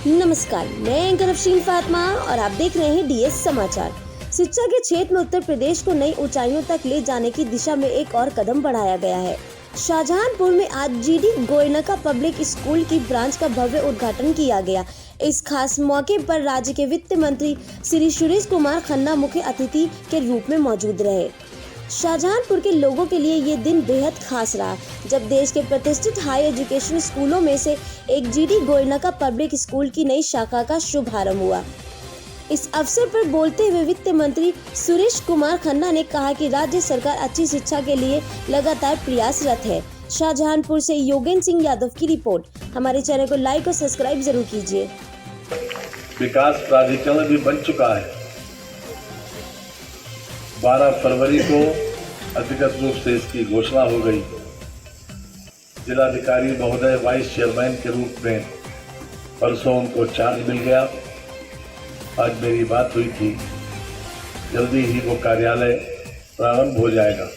नमस्कार, मैं एंकर अफशीन फातिमा और आप देख रहे हैं डीएस समाचार। शिक्षा के क्षेत्र में उत्तर प्रदेश को नई ऊंचाइयों तक ले जाने की दिशा में एक और कदम बढ़ाया गया है। शाहजहांपुर में आज जीडी गोयनका पब्लिक स्कूल की ब्रांच का भव्य उद्घाटन किया गया। इस खास मौके पर राज्य के वित्त मंत्री श्री सुरेश कुमार खन्ना मुख्य अतिथि के रूप में मौजूद रहे। शाहजहांपुर के लोगों के लिए ये दिन बेहद खास रहा, जब देश के प्रतिष्ठित हाई एजुकेशन स्कूलों में से एक जीडी गोयनका पब्लिक स्कूल की नई शाखा का शुभारंभ हुआ। इस अवसर पर बोलते हुए वित्त मंत्री सुरेश कुमार खन्ना ने कहा कि राज्य सरकार अच्छी शिक्षा के लिए लगातार प्रयासरत है। शाहजहांपुर से योगेंद्र सिंह यादव की रिपोर्ट। हमारे चैनल को लाइक और सब्सक्राइब जरूर कीजिए। विकास प्राधिकरण भी बन चुका है। 12 फरवरी को अधिकृत रूप से इसकी घोषणा हो गई। जिलाधिकारी महोदय वाइस चेयरमैन के रूप में परसों उनको चार्ज मिल गया। आज मेरी बात हुई थी, जल्दी ही वो कार्यालय प्रारंभ हो जाएगा।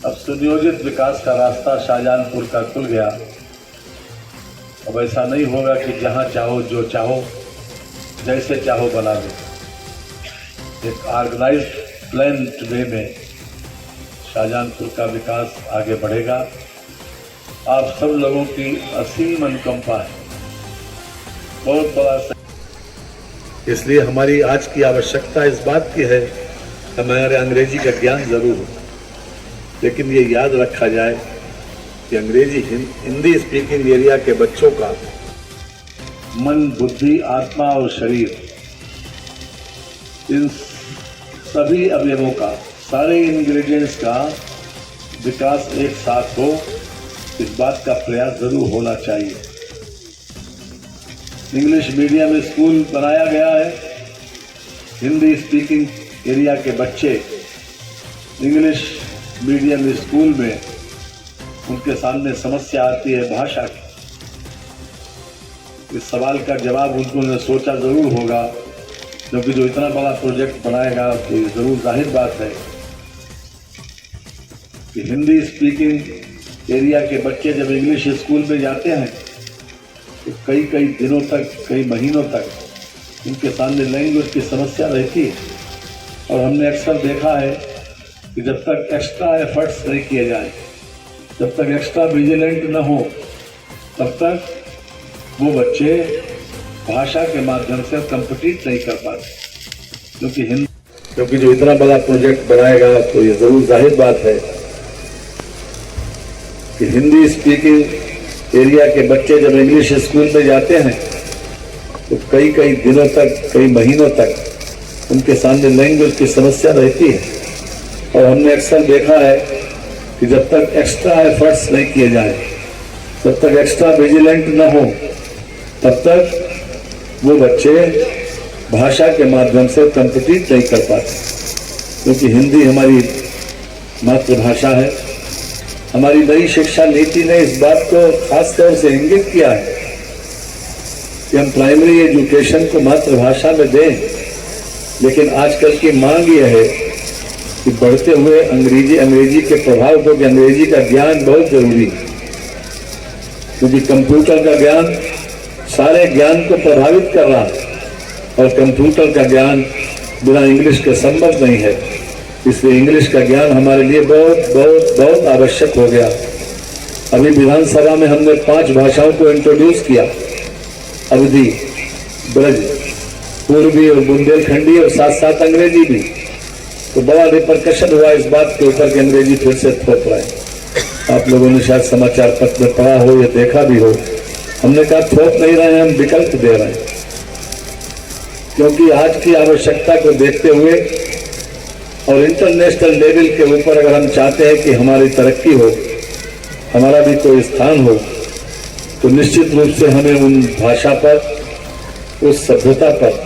अब सुनियोजित विकास का रास्ता शाहजहांपुर का खुल गया। अब ऐसा नहीं होगा कि जहां चाहो जो चाहो जैसे चाहो बना दो। एक ऑर्गेनाइज्ड प्लान्ड वे में शाहजहांपुर का विकास आगे बढ़ेगा। आप सब लोगों की असीम अनुकंपा है, बहुत बड़ा। इसलिए हमारी आज की आवश्यकता इस बात की है, हमारे अंग्रेजी का ज्ञान जरूर हो, लेकिन ये याद रखा जाए कि अंग्रेजी हिंदी स्पीकिंग एरिया के बच्चों का मन, बुद्धि, आत्मा और शरीर, इन सभी अवयवों का, सारे इंग्रेडिएंट्स का विकास एक साथ हो, इस बात का प्रयास जरूर होना चाहिए। इंग्लिश मीडियम स्कूल बनाया गया है। हिंदी स्पीकिंग एरिया के बच्चे इंग्लिश मीडियम स्कूल में उनके सामने समस्या आती है भाषा की। इस सवाल का जवाब उन्होंने सोचा जरूर होगा, क्योंकि जो इतना बड़ा प्रोजेक्ट बनाएगा तो जरूर जाहिर बात है कि हिंदी स्पीकिंग एरिया के बच्चे जब इंग्लिश स्कूल में जाते हैं तो कई दिनों तक, कई महीनों तक उनके सामने लैंग्वेज की समस्या रहती है। और हमने अक्सर देखा है कि जब तक एक्स्ट्रा एफर्ट्स नहीं किए जाए, जब तक एक्स्ट्रा विजिलेंट न हो, तब तक वो बच्चे भाषा के माध्यम से कम्पीट नहीं कर पाते। क्योंकि जो इतना बड़ा प्रोजेक्ट बनाएगा तो ये जरूर जाहिर बात है कि हिंदी स्पीकिंग एरिया के बच्चे जब इंग्लिश स्कूल में जाते हैं तो कई दिनों तक, कई महीनों तक उनके सामने लैंग्वेज की समस्या रहती है। और हमने अक्सर देखा है कि जब तक एक्स्ट्रा एफर्ट्स नहीं किए जाए, जब तक एक्स्ट्रा विजिलेंट न हो, तब तक वो बच्चे भाषा के माध्यम से कम्पीट नहीं कर पाते। क्योंकि हिंदी हमारी मातृभाषा है। हमारी नई शिक्षा नीति ने इस बात को खास तौर से इंगित किया है कि हम प्राइमरी एजुकेशन को मातृभाषा में दें, लेकिन आजकल की मांग यह है कि बढ़ते हुए अंग्रेजी के प्रभाव को, कि अंग्रेजी का ज्ञान बहुत जरूरी है। क्योंकि कंप्यूटर का ज्ञान सारे ज्ञान को प्रभावित कर रहा है और कंप्यूटर का ज्ञान बिना इंग्लिश के संभव नहीं है। इसलिए इंग्लिश का ज्ञान हमारे लिए बहुत आवश्यक हो गया। अभी विधानसभा में हमने 5 भाषाओं को इंट्रोड्यूस किया, अवधी, ब्रज, पूर्वी और बुंदेलखंडी, और साथ अंग्रेजी भी। तो बड़ा रिपरकशन हुआ इस बात के ऊपर कि अंग्रेजी फिर से थोप रहे हैं। आप लोगों ने शायद समाचार पत्र में पढ़ा हो या देखा भी हो। हमने कहा थोप नहीं रहे हैं, हम विकल्प दे रहे हैं। क्योंकि आज की आवश्यकता को देखते हुए और इंटरनेशनल लेवल के ऊपर अगर हम चाहते हैं कि हमारी तरक्की हो, हमारा भी कोई स्थान हो, तो निश्चित रूप से हमें उन भाषा पर, उस सभ्यता पर